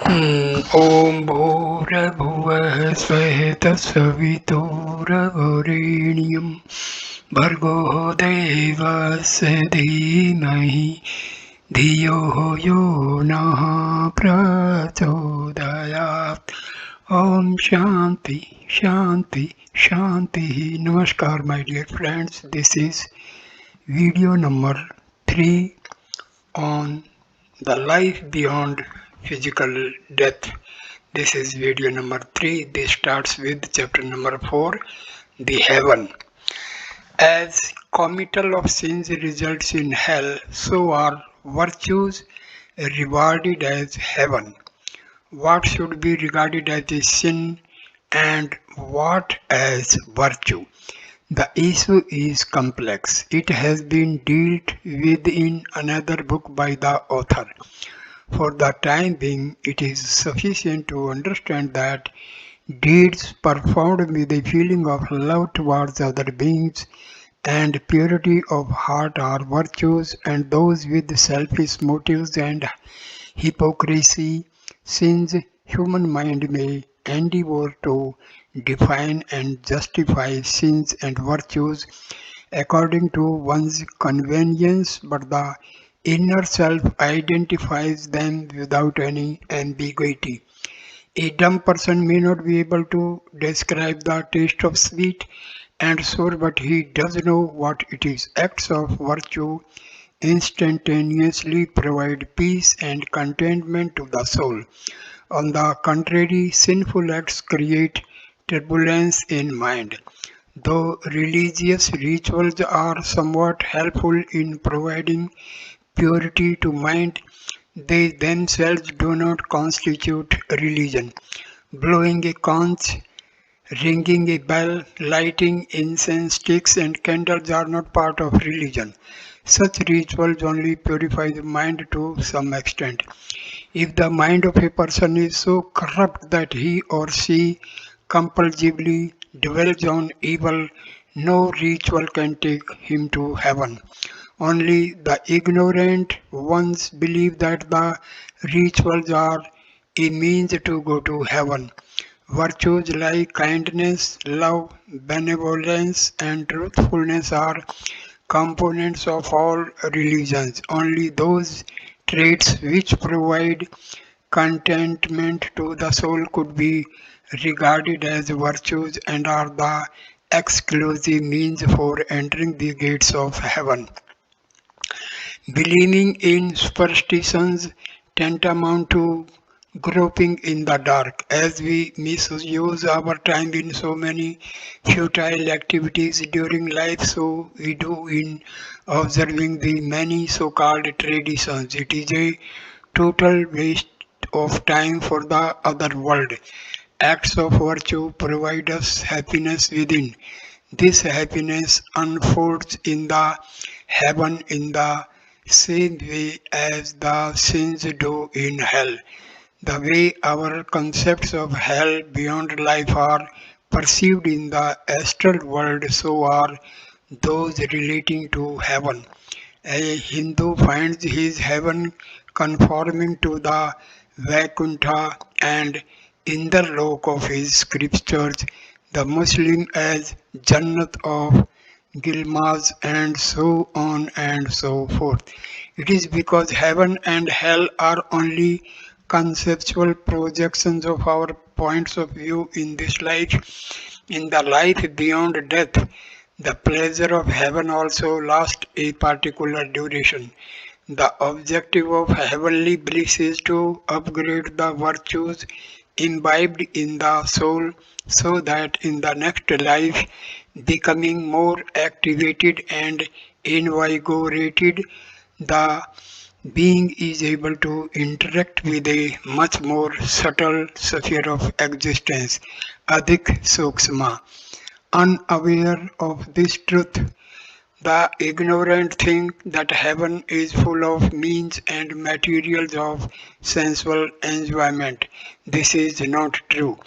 ॐ भूर्भुवः स्वः तत्सवितुर्वरेण्यं भर्गो देवस्य धीमहि धियो यो नः प्रचोदयात्. Om Shanti Shanti Shanti. Namaskar, my dear friends. This is video number 3 on the life beyond physical death. This is video number 3. This starts with chapter number 4, the heaven. As committal of sins results in hell, so are virtues rewarded as heaven. What should be regarded as a sin and what as virtue? The issue is complex. It has been dealt with in another book by the author. For the time being, it is sufficient to understand that deeds performed with a feeling of love towards other beings and purity of heart are virtues, and those with selfish motives and hypocrisy, sins. Human mind may endeavor to define and justify sins and virtues according to one's convenience, but the inner self identifies them without any ambiguity. A dumb person may not be able to describe the taste of sweet and sour, but he does know what it is. Acts of virtue instantaneously provide peace and contentment to the soul. On the contrary, sinful acts create turbulence in mind. Though religious rituals are somewhat helpful in providing purity to mind, they themselves do not constitute religion. Blowing a conch, ringing a bell, lighting incense sticks and candles are not part of religion. Such rituals only purify the mind to some extent. If the mind of a person is so corrupt that he or she compulsively dwells on evil, no ritual can take him to heaven. Only the ignorant ones believe that the rituals are a means to go to heaven. Virtues like kindness, love, benevolence, and truthfulness are components of all religions. Only those traits which provide contentment to the soul could be regarded as virtues and are the exclusive means for entering the gates of heaven. Believing in superstitions tantamount to groping in the dark. As we misuse our time in so many futile activities during life, so we do in observing the many so-called traditions. It is a total waste of time for the other world. Acts of virtue provide us happiness within. This happiness unfolds in the heaven in the same way as the sins do in hell. The way our concepts of hell beyond life are perceived in the astral world, so are those relating to heaven. A Hindu finds his heaven conforming to the Vaikuntha and Indralok of his scriptures, the Muslim as Jannat of Gilmas, and so on and so forth. It is because heaven and hell are only conceptual projections of our points of view in this life. In the life beyond death, the pleasure of heaven also lasts a particular duration. The objective of heavenly bliss is to upgrade the virtues imbibed in the soul so that in the next life, becoming more activated and invigorated, the being is able to interact with a much more subtle sphere of existence, Adik Sukshma. Unaware of this truth, the ignorant think that heaven is full of means and materials of sensual enjoyment. This is not true.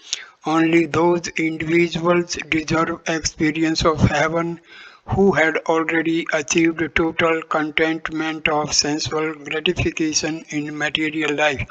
Only those individuals deserve experience of heaven who had already achieved total contentment of sensual gratification in material life.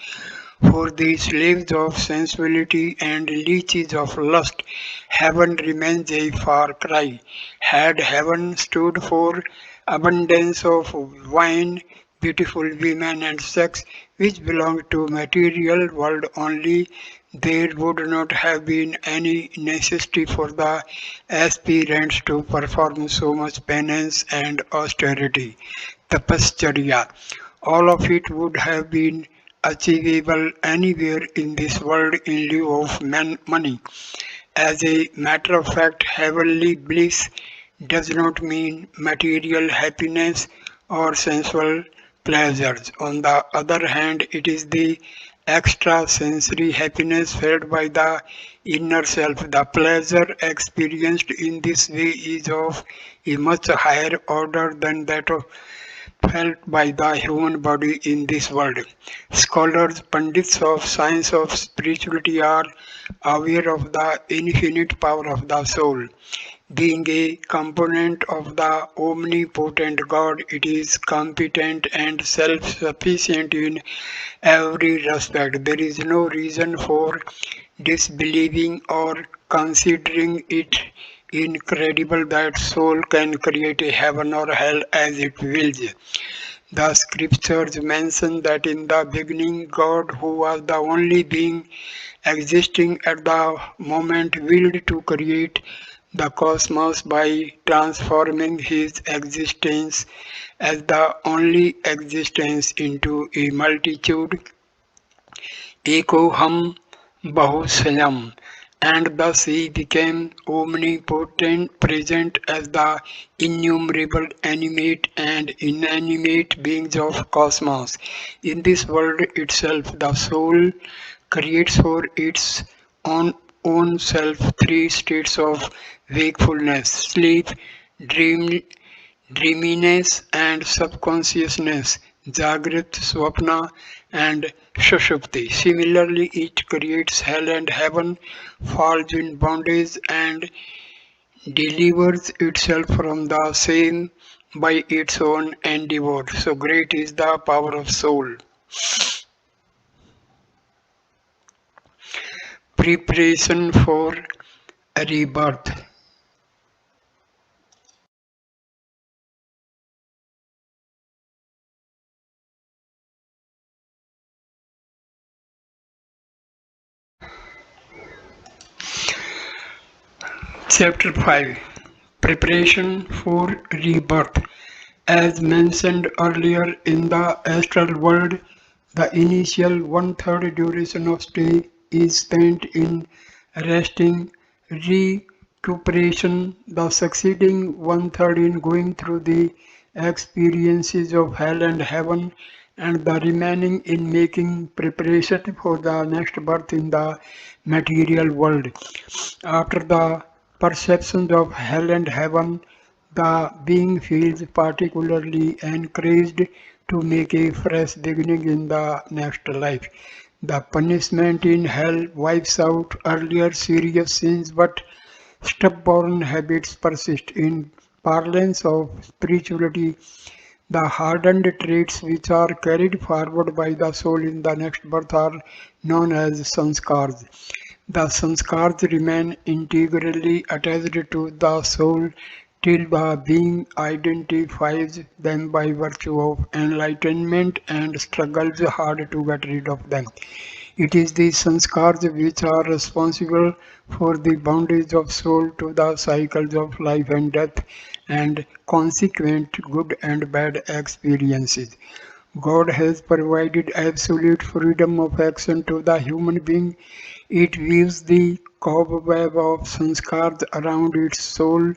For the slaves of sensuality and leeches of lust, heaven remains a far cry. Had heaven stood for abundance of wine, beautiful women and sex, which belong to material world only, there would not have been any necessity for the aspirants to perform so much penance and austerity. Tapascharya. All of it would have been achievable anywhere in this world in lieu of money. As a matter of fact, heavenly bliss does not mean material happiness or sensual pleasures. On the other hand, it is the extra sensory happiness felt by the inner self. The pleasure experienced in this way is of a much higher order than that of felt by the human body in this world. Scholars, pundits of science of spirituality are aware of the infinite power of the soul. Being a component of the omnipotent God, it is competent and self-sufficient in every respect. There is no reason for disbelieving or considering it incredible that soul can create a heaven or hell as it wills. The scriptures mention that in the beginning God, who was the only being existing at the moment, willed to create the cosmos by transforming his existence as the only existence into a multitude, Ekoham Bahusayam, and thus he became omnipotent, present as the innumerable animate and inanimate beings of cosmos. In this world itself, the soul creates for its own, own self three states of wakefulness: sleep, dream, dreaminess and subconsciousness, Jagrat, Swapna, and Sushupti. Similarly, it creates hell and heaven, falls in bondage, and delivers itself from the same by its own endeavor. So great is the power of soul. Preparation for rebirth. Chapter 5. Preparation for rebirth. As mentioned earlier, in the astral world, the initial one-third duration of stay is spent in resting, recuperation, the succeeding one-third in going through the experiences of hell and heaven, and the remaining in making preparation for the next birth in the material world. After the perceptions of hell and heaven, the being feels particularly encouraged to make a fresh beginning in the next life. The punishment in hell wipes out earlier serious sins, but stubborn habits persist. In parlance of spirituality, the hardened traits which are carried forward by the soul in the next birth are known as sanskars. The sanskars remain integrally attached to the soul till the being identifies them by virtue of enlightenment and struggles hard to get rid of them. It is the sanskars which are responsible for the bondage of soul to the cycles of life and death and consequent good and bad experiences. God has provided absolute freedom of action to the human being. It weaves the cobweb of sanskars around its soul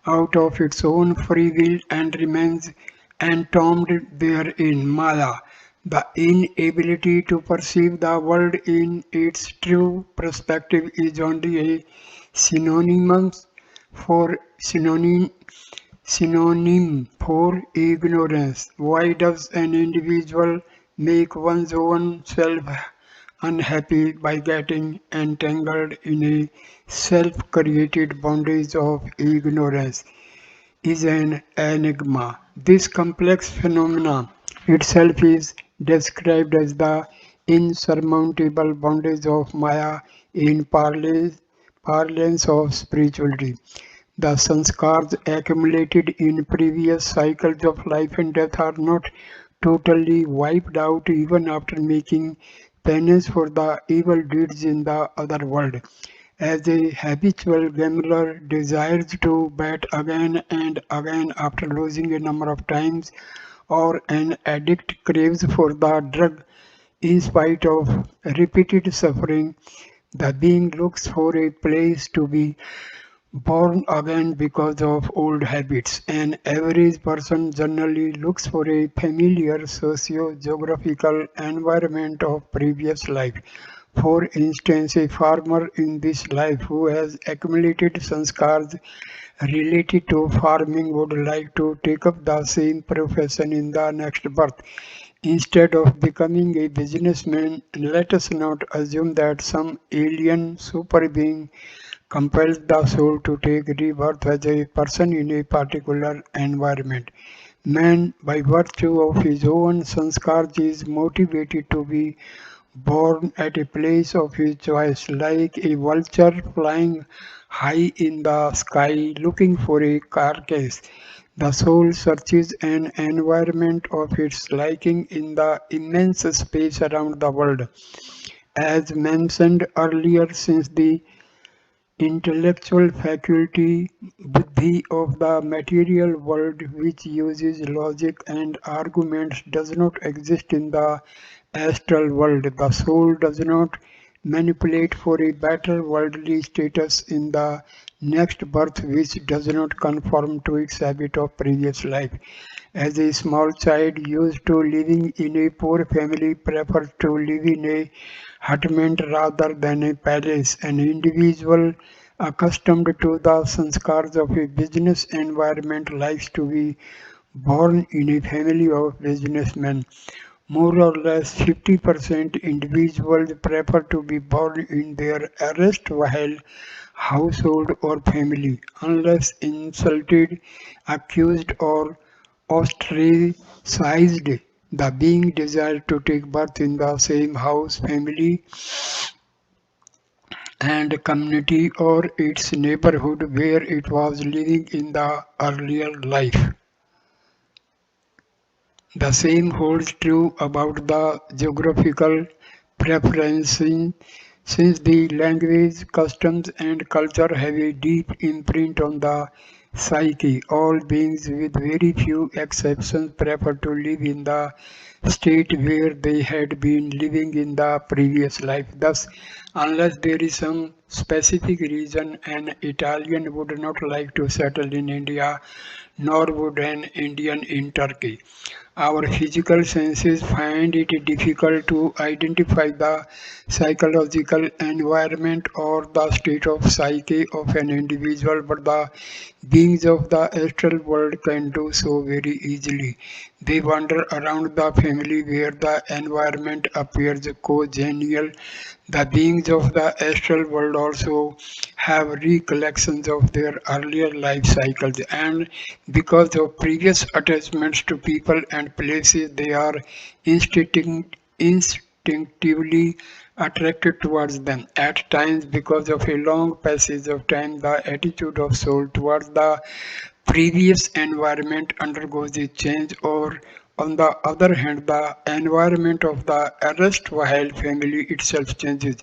out of its own free will and remains entombed therein. Maya, the inability to perceive the world in its true perspective, is only a synonym for synonym for ignorance. Why does an individual make one's own self unhappy by getting entangled in a self-created bondage of ignorance? Is an enigma. This complex phenomenon itself is described as the insurmountable bondage of Maya in parlance of spirituality. The sanskars accumulated in previous cycles of life and death are not totally wiped out even after making penance for the evil deeds in the other world. As a habitual gambler desires to bet again and again after losing a number of times, or an addict craves for the drug in spite of repeated suffering, the being looks for a place to be born again because of old habits. An average person generally looks for a familiar socio-geographical environment of previous life. For instance, a farmer in this life who has accumulated sanskars related to farming would like to take up the same profession in the next birth. Instead of becoming a businessman, let us not assume that some alien super being compels the soul to take rebirth as a person in a particular environment. Man, by virtue of his own sanskars, is motivated to be born at a place of his choice, like a vulture flying high in the sky looking for a carcass. The soul searches an environment of its liking in the immense space around the world. As mentioned earlier, since the intellectual faculty buddhi of the material world, which uses logic and arguments, does not exist in the astral world. The soul does not manipulate for a better worldly status in the next birth, which does not conform to its habit of previous life. As a small child used to living in a poor family prefers to live in a hutment rather than a palace. An individual accustomed to the sanskars of a business environment likes to be born in a family of businessmen. More or less 50% individuals prefer to be born in their erstwhile household or family, unless insulted, accused, or ostracized. The being desired to take birth in the same house, family, and community or its neighborhood where it was living in the earlier life. The same holds true about the geographical preferences, since the language, customs, and culture have a deep imprint on the psyche. All beings, with very few exceptions, prefer to live in the state where they had been living in the previous life. Thus, unless there is some specific reason, an Italian would not like to settle in India, nor would an Indian in Turkey. Our physical senses find it difficult to identify the psychological environment or the state of psyche of an individual, but the beings of the astral world can do so very easily. They wander around the family where the environment appears congenial. The beings of the astral world also have recollections of their earlier life cycles, and because of previous attachments to people and places, they are instinctively attracted towards them. At times, because of a long passage of time, the attitude of soul towards the previous environment undergoes a change, or on the other hand, the environment of the erstwhile family itself changes.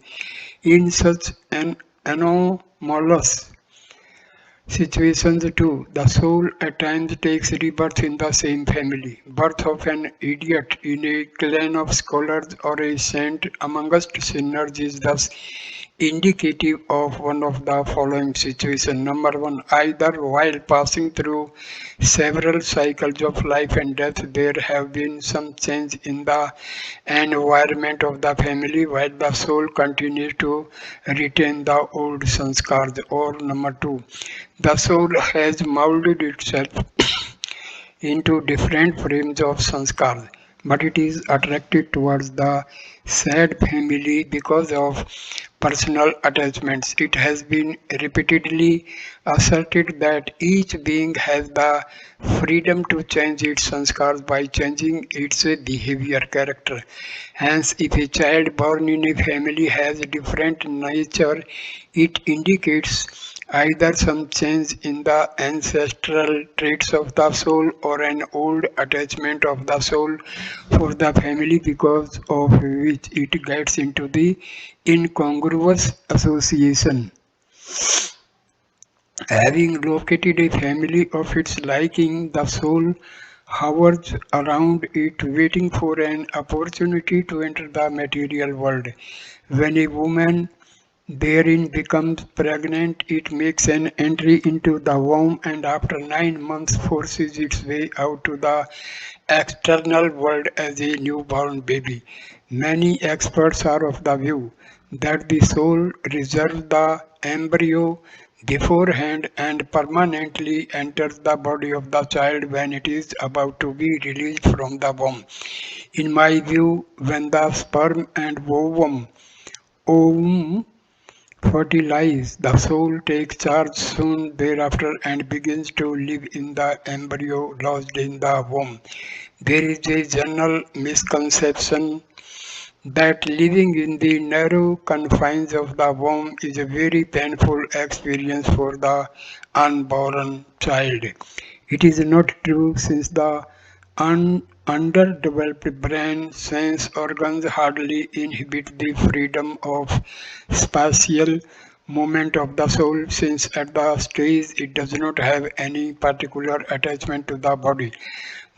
In such an anomalous situations too, the soul at times takes rebirth in the same family. Birth of an idiot in a clan of scholars or a saint amongst sinners is thus indicative of one of the following situations. Number one, either while passing through several cycles of life and death, there have been some change in the environment of the family while the soul continues to retain the old sanskars. Or number two, the soul has molded itself into different frames of sanskar, but it is attracted towards the sad family because of personal attachments. It has been repeatedly asserted that each being has the freedom to change its sanskars by changing its behavior character. Hence, if a child born in a family has a different nature, it indicates either some change in the ancestral traits of the soul or an old attachment of the soul for the family because of which it gets into the incongruous association. Having located a family of its liking, the soul hovers around it waiting for an opportunity to enter the material world. When a woman therein becomes pregnant, it makes an entry into the womb and after 9 months forces its way out to the external world as a newborn baby. Many experts are of the view that the soul reserves the embryo beforehand and permanently enters the body of the child when it is about to be released from the womb. In my view, when the sperm and ovum fertilize, the soul takes charge soon thereafter and begins to live in the embryo lodged in the womb. There is a general misconception that living in the narrow confines of the womb is a very painful experience for the unborn child. It is not true since the underdeveloped brain sense organs hardly inhibit the freedom of spatial movement of the soul since at the stage it does not have any particular attachment to the body.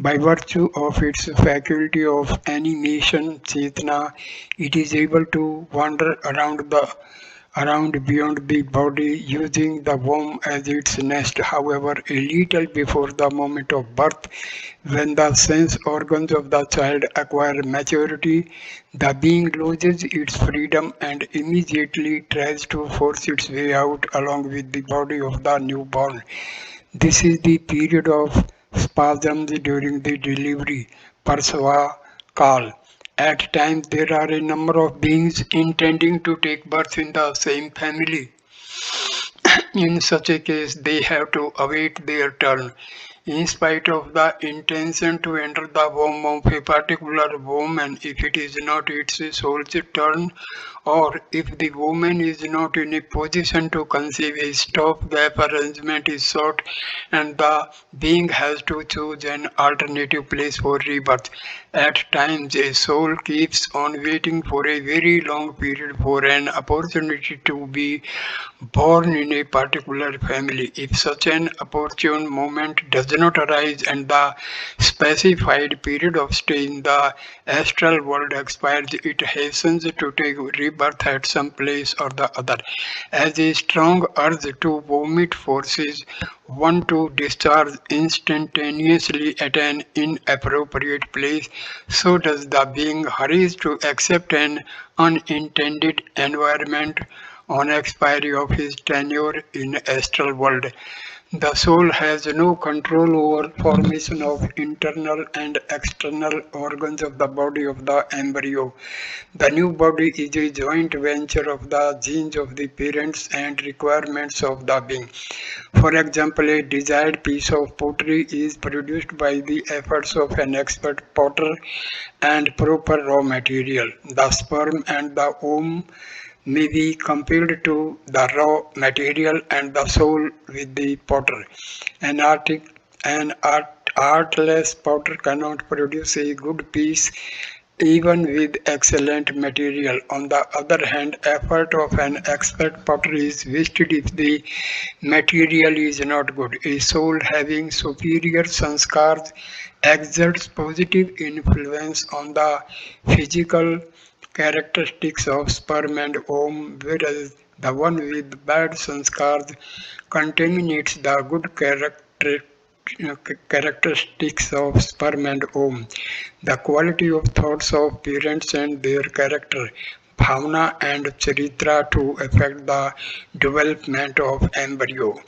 By virtue of its faculty of animation, Chetna, it is able to wander around beyond the body using the womb as its nest. However, a little before the moment of birth, when the sense organs of the child acquire maturity, the being loses its freedom and immediately tries to force its way out along with the body of the newborn. This is the period of spasms during the delivery, Parsava Kal. At times, there are a number of beings intending to take birth in the same family. In such a case, they have to await their turn. In spite of the intention to enter the womb of a particular woman, if it is not its soul's turn, or if the woman is not in a position to conceive, a stopgap arrangement is sought and the being has to choose an alternative place for rebirth. At times, a soul keeps on waiting for a very long period for an opportunity to be born in a particular family. If such an opportune moment does not arise and the specified period of stay in the astral world expires, it hastens to take rebirth at some place or the other. As a strong urge to vomit forces one to discharge instantaneously at an inappropriate place, so does the being hurries to accept an unintended environment on expiry of his tenure in astral world. The soul has no control over formation of internal and external organs of the body of the embryo. The new body is a joint venture of the genes of the parents and requirements of the being. For example, a desired piece of pottery is produced by the efforts of an expert potter and proper raw material. The sperm and the ovum may be compared to the raw material and the soul with the potter. An, artless potter cannot produce a good piece even with excellent material. On the other hand, effort of an expert potter is wasted if the material is not good. A soul having superior sanskars exerts positive influence on the physical characteristics of sperm and ovum, whereas the one with bad sanskars contaminates the good characteristics of sperm and ovum. The quality of thoughts of parents and their character, bhavana and charitra to affect the development of embryo.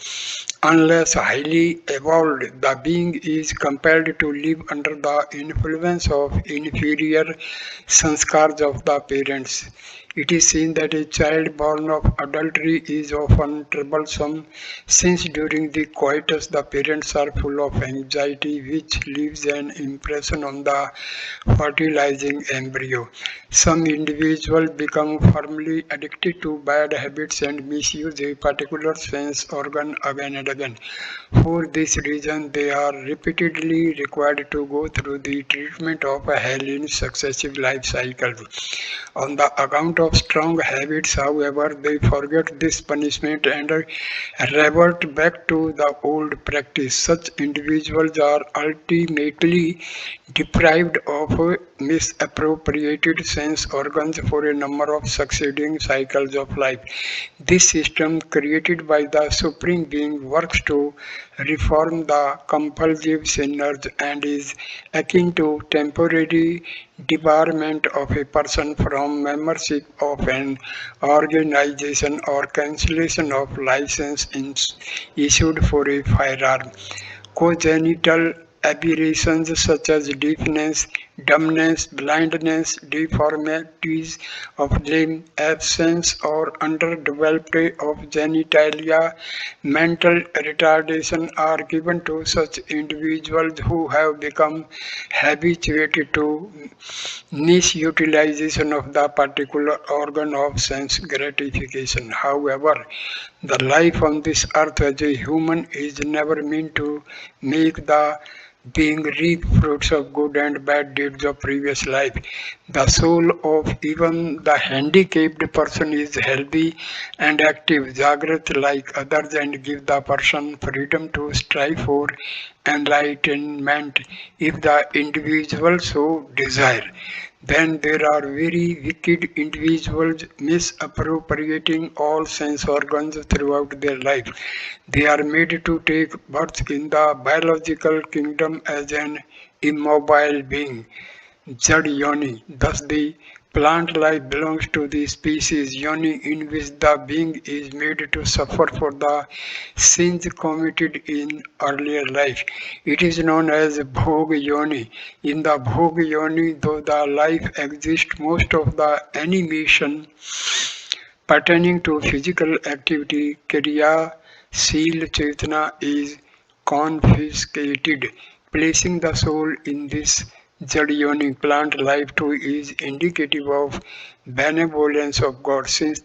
Unless highly evolved, the being is compelled to live under the influence of inferior sanskars of the parents. It is seen that a child born of adultery is often troublesome, since during the coitus the parents are full of anxiety, which leaves an impression on the fertilizing embryo. Some individuals become firmly addicted to bad habits and misuse a particular sense organ again and again. For this reason, they are repeatedly required to go through the treatment of hell in successive life cycles. On the account of strong habits, however, they forget this punishment and revert back to the old practice. Such individuals are ultimately deprived of misappropriated sense organs for a number of succeeding cycles of life. This system, created by the Supreme Being, works to reform the compulsive sinners and is akin to temporary debarment of a person from membership of an organization or cancellation of license issued for a firearm. Congenital aberrations such as deafness, dumbness, blindness, deformities of limb, absence or underdevelopment of genitalia, mental retardation are given to such individuals who have become habituated to misutilization of the particular organ of sense gratification. However, the life on this earth as a human is never meant to make the being reap fruits of good and bad deeds of previous life. The soul of even the handicapped person is healthy and active, Jagrat like others, and give the person freedom to strive for enlightenment if the individual so desire. Then there are very wicked individuals misappropriating all sense organs throughout their life. They are made to take birth in the biological kingdom as an immobile being, Jad Yoni. Thus, the plant life belongs to the species Yoni in which the being is made to suffer for the sins committed in earlier life. It is known as Bhog Yoni. In the Bhog Yoni, though the life exists, most of the animation pertaining to physical activity, Kriya, Seal, Chetana is confiscated. Placing the soul in this Jadiyoni plant life too is indicative of benevolence of God, since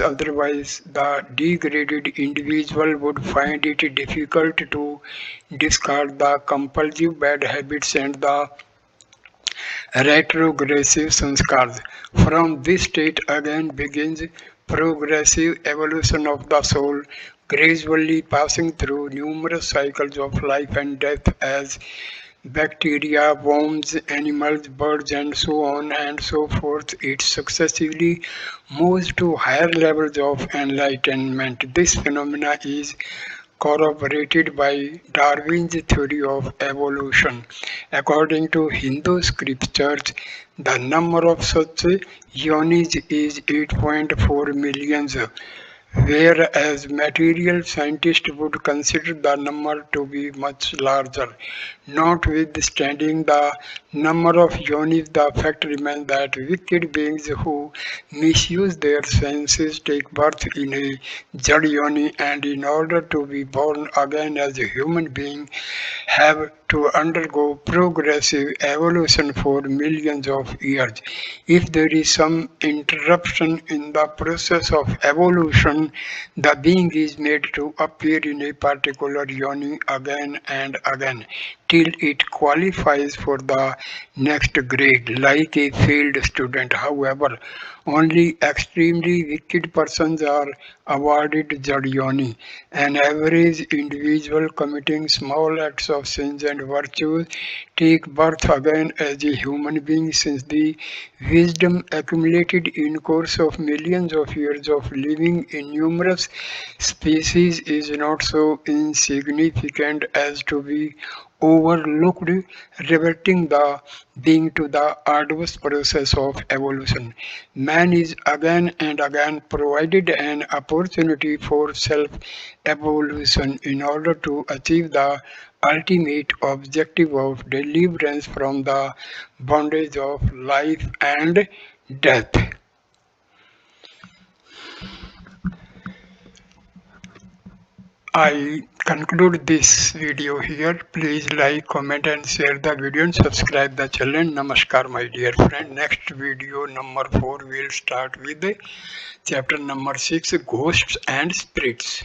otherwise the degraded individual would find it difficult to discard the compulsive bad habits and the retrogressive sanskars. From this state again begins progressive evolution of the soul, gradually passing through numerous cycles of life and death as bacteria, worms, animals, birds, and so on and so forth. It successively moves to higher levels of enlightenment. This phenomena is corroborated by Darwin's theory of evolution. According to Hindu scriptures, the number of such yonis is 8.4 millions, whereas material scientists would consider the number to be much larger. Notwithstanding the number of yonis, the fact remains that wicked beings who misuse their senses take birth in a jad yoni, and in order to be born again as a human being have to undergo progressive evolution for millions of years. If there is some interruption in the process of evolution, the being is made to appear in a particular yoni again and again till it qualifies for the next grade, like a failed student. However, only extremely wicked persons are awarded Jadyoni. An average individual committing small acts of sins and virtues take birth again as a human being, since the wisdom accumulated in course of millions of years of living in numerous species is not so insignificant as to be overlooked, reverting the being to the arduous process of evolution. Man is again and again provided an opportunity for self-evolution in order to achieve the ultimate objective of deliverance from the bondage of life and death. I conclude this video here. Please like, comment and share the video and subscribe the channel. Namaskar my dear friend. Next video number 4 will start with chapter number 6, Ghosts and Spirits.